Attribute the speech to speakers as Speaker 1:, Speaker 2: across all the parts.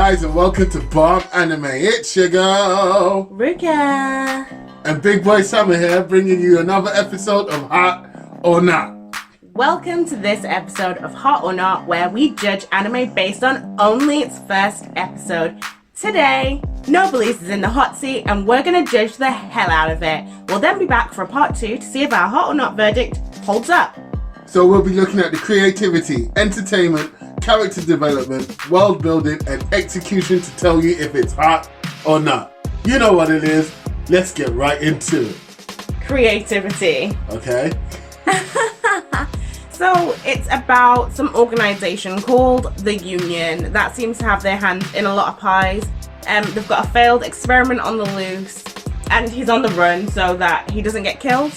Speaker 1: guys, and welcome to Bomb Anime. It's your girl
Speaker 2: Ruka
Speaker 1: and Big Boy Summer here, bringing you another episode of Hot or Not.
Speaker 2: Welcome to this episode of Hot or Not, where we judge anime based on only its first episode. Today, Noblesse is in the hot seat and we're going to judge the hell out of it. We'll then be back for a part 2 to see if our Hot or Not verdict holds up.
Speaker 1: So we'll be looking at the creativity, entertainment, character development, world building, and execution to tell you if it's hot or not. You know what it is. Let's get right into it.
Speaker 2: Creativity.
Speaker 1: Okay.
Speaker 2: So it's about some organization called the Union that seems to have their hands in a lot of pies. They've got a failed experiment on the loose and he's on the run so that he doesn't get killed.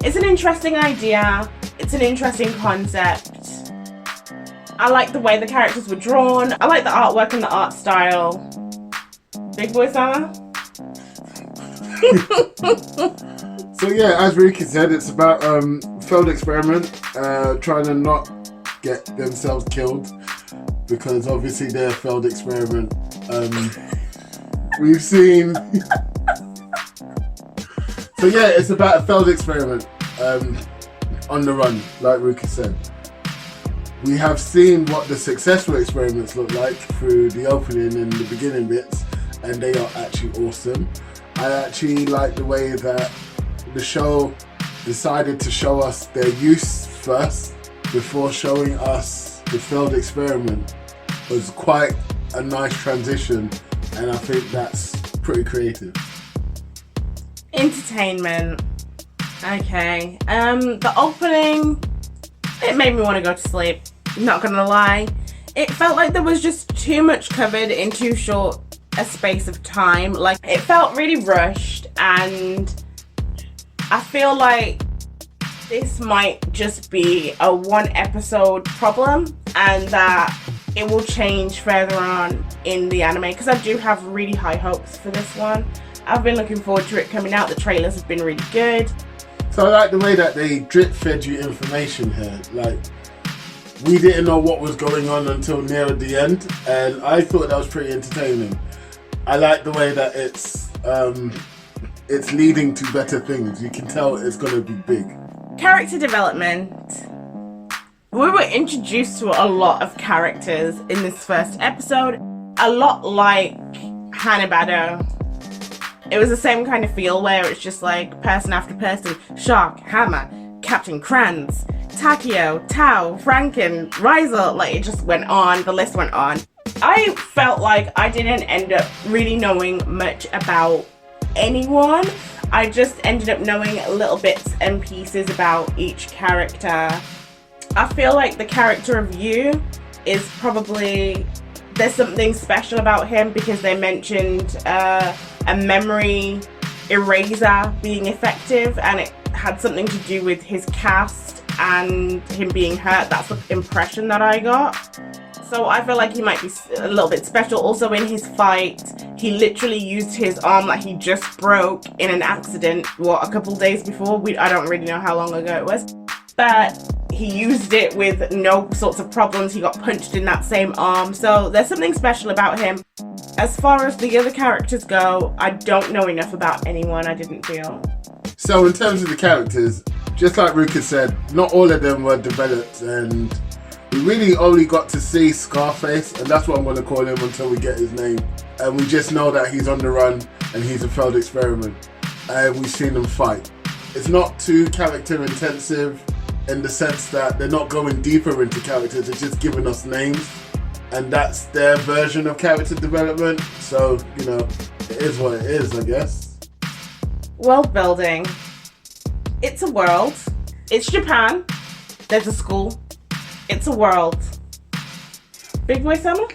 Speaker 2: It's an interesting idea. It's an interesting concept. I like the way the characters were drawn. I like the artwork and the art style. Big Boy Summer?
Speaker 1: So yeah, as Ricky said, it's about failed experiment, trying to not get themselves killed, because obviously they're a failed experiment. We've seen... So yeah, it's about a failed experiment on the run, like Ruka said. We have seen what the successful experiments look like through the opening and the beginning bits, and they are actually awesome. I actually like the way that the show decided to show us their use first before showing us the failed experiment. It was quite a nice transition, and I think that's pretty creative.
Speaker 2: Entertainment. Okay. The opening, it made me want to go to sleep. Not gonna lie. It felt like there was just too much covered in too short a space of time. Like, it felt really rushed, and I feel like this might just be a one episode problem and that it will change further on in the anime, because I do have really high hopes for this one. I've been looking forward to it coming out. The trailers have been really good.
Speaker 1: So I like the way that they drip fed you information here. Like, we didn't know what was going on until near the end, and I thought that was pretty entertaining. I like the way that it's leading to better things. You can tell it's going to be big. Character
Speaker 2: development. We were introduced to a lot of characters in this first episode. A lot like Hanabado. It was the same kind of feel where it's just like person after person. Shark, Hammer, Captain Kranz, Takeo, Tao, Franken, Rizel. Like, it just went on. The list went on. I felt like I didn't end up really knowing much about anyone. I just ended up knowing little bits and pieces about each character. I feel like the character of Yu is probably... There's something special about him because they mentioned a memory eraser being effective, and it had something to do with his cast and him being hurt. That's the impression that I got. So I feel like he might be a little bit special. Also, in his fight, he literally used his arm that he just broke in an accident, a couple days before? I don't really know how long ago it was. But he used it with no sorts of problems. He got punched in that same arm. So there's something special about him. As far as the other characters go, I don't know enough about anyone, I didn't feel.
Speaker 1: So in terms of the characters, just like Ruka said, not all of them were developed, and we really only got to see Scarface, and that's what I'm going to call him until we get his name. And we just know that he's on the run and he's a failed experiment. And we've seen him fight. It's not too character intensive in the sense that they're not going deeper into characters, they're just giving us names. And that's their version of character development. So, you know, it is what it is, I guess.
Speaker 2: World building. It's a world. It's Japan. There's a school. It's a world. Big Boy Summer?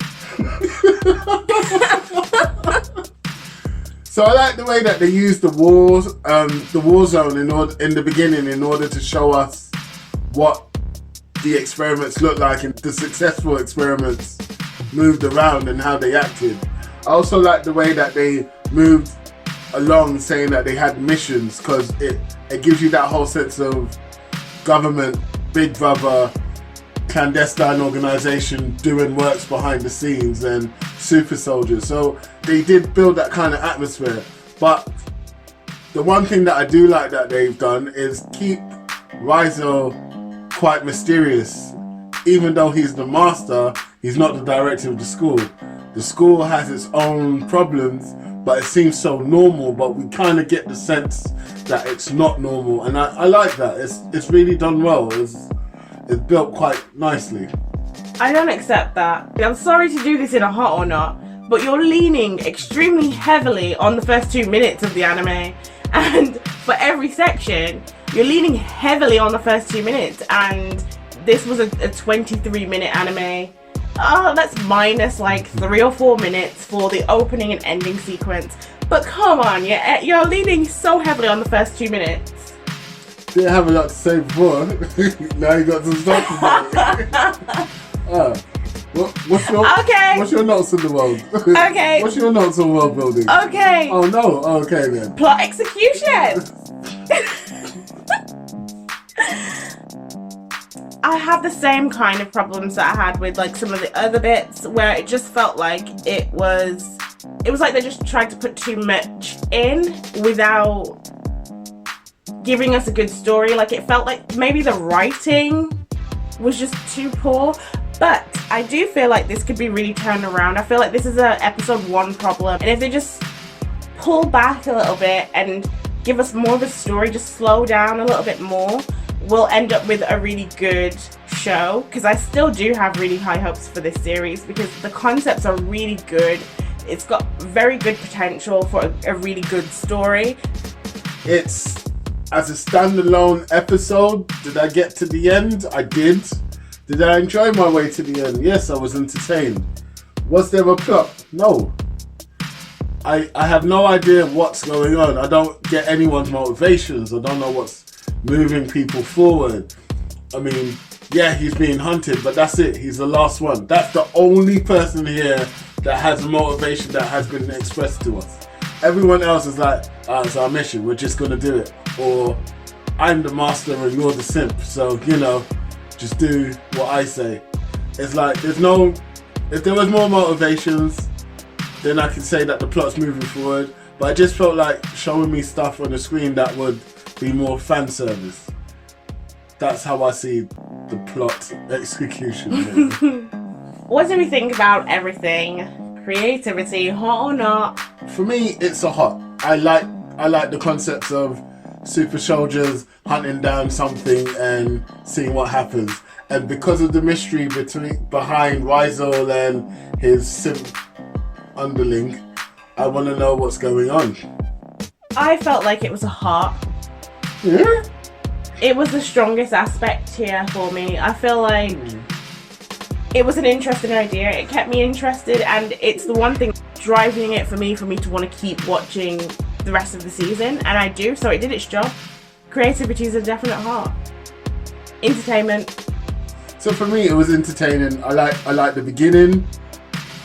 Speaker 1: So I like the way that they use the war zone in the beginning in order to show us what the experiments look like and the successful experiments moved around and how they acted. I also like the way that they moved along saying that they had missions, because it gives you that whole sense of government, big brother, clandestine organization doing works behind the scenes and super soldiers. So they did build that kind of atmosphere. But the one thing that I do like that they've done is keep Rizzo quite mysterious. Even though he's the master, he's not the director of the school. The school has its own problems, but it seems so normal, but we kind of get the sense that it's not normal. And I like that. It's really done well. It's built quite nicely.
Speaker 2: I don't accept that. I'm sorry to do this in a hot or not, but you're leaning extremely heavily on the first 2 minutes of the anime. And for every section, you're leaning heavily on the first 2 minutes. And this was a 23-minute anime. That's minus like 3 or 4 minutes for the opening and ending sequence. But come on, you're leaning so heavily on the first 2 minutes.
Speaker 1: Didn't have a lot to say before. Now you got some stuff to say. What's your notes in the world?
Speaker 2: Okay.
Speaker 1: What's your notes on world building?
Speaker 2: Okay.
Speaker 1: Oh no. Okay then.
Speaker 2: Plot execution. I have the same kind of problems that I had with like some of the other bits, where it just felt like it was like they just tried to put too much in without giving us a good story. Like it felt like maybe the writing was just too poor. But I do feel like this could be really turned around. I feel like this is a episode 1 problem, and if they just pull back a little bit and give us more of a story, just slow down a little bit more, we'll end up with a really good show. Because I still do have really high hopes for this series, because the concepts are really good. It's got very good potential for a really good story.
Speaker 1: It's, as a standalone episode, did I get to the end? I did. Did I enjoy my way to the end? Yes, I was entertained. Was there a plot? No. I have no idea what's going on. I don't get anyone's motivations. I don't know what's moving people forward. I mean, yeah, he's being hunted, but that's it. He's the last one. That's the only person here that has a motivation that has been expressed to us. Everyone else is like, it's our mission. We're just going to do it. Or, I'm the master and you're the simp. So, just do what I say. It's like, if there was more motivations, then I could say that the plot's moving forward. But I just felt like showing me stuff on the screen that would be more fan service. That's how I see the plot execution.
Speaker 2: What do we think about everything? Creativity, hot or not?
Speaker 1: For me, it's a hot. I like the concepts of super soldiers hunting down something and seeing what happens. And because of the mystery behind Rizzo and his simp underling, I want to know what's going on.
Speaker 2: I felt like it was a hot.
Speaker 1: Yeah?
Speaker 2: It was the strongest aspect here for me. I feel like it was an interesting idea. It kept me interested, and it's the one thing driving it for me to want to keep watching the rest of the season, and I do, so it did its job. Creativity is a definite heart. Entertainment.
Speaker 1: So for me, it was entertaining. I like the beginning.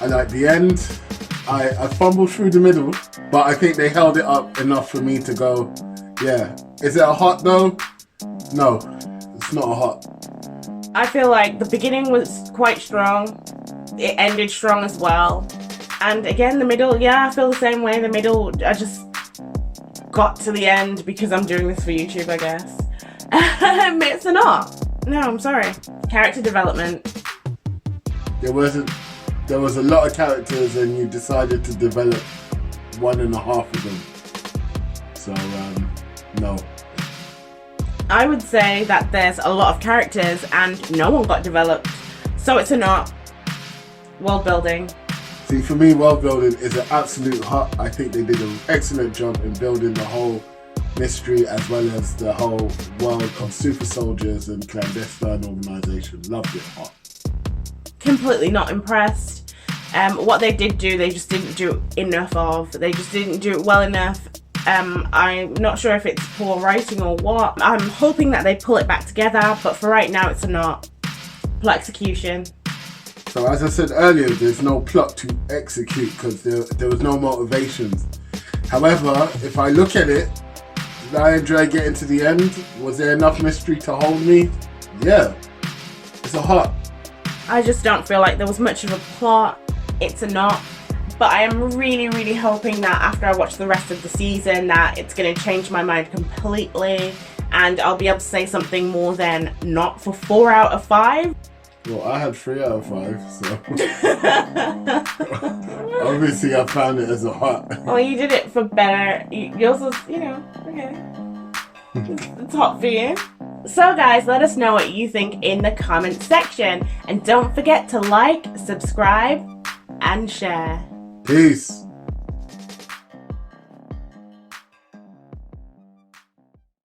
Speaker 1: I like the end. I fumbled through the middle, but I think they held it up enough for me to go, yeah. Is it a hot though? No, it's not a hot.
Speaker 2: I feel like the beginning was quite strong. It ended strong as well. And again, the middle, yeah, I feel the same way. The middle, I just got to the end because I'm doing this for YouTube, I guess. It's a not. No, I'm sorry. Character development.
Speaker 1: There was a lot of characters and you decided to develop 1.5 of them. So, no.
Speaker 2: I would say that there's a lot of characters and no one got developed. So it's a not. World building.
Speaker 1: See, for me, world building is an absolute hot. I think they did an excellent job in building the whole mystery as well as the whole world of super soldiers and clandestine organization. Loved it hot.
Speaker 2: Completely not impressed. What they did do, they just didn't do enough of. They just didn't do it well enough. I'm not sure if it's poor writing or what. I'm hoping that they pull it back together, but for right now, it's a not. Plot execution.
Speaker 1: So as I said earlier, there's no plot to execute because there was no motivations. However, if I look at it, did I enjoy getting to the end? Was there enough mystery to hold me? Yeah. It's a hot.
Speaker 2: I just don't feel like there was much of a plot. It's a not. But I am really, really hoping that after I watch the rest of the season that it's going to change my mind completely and I'll be able to say something more than not for 4 out of 5.
Speaker 1: Well, I had 3 out of 5, so obviously I found it as a hot.
Speaker 2: Well, you did it for better. Yours was, okay. It's hot for you. So guys, let us know what you think in the comment section. And don't forget to like, subscribe, and share.
Speaker 1: Peace.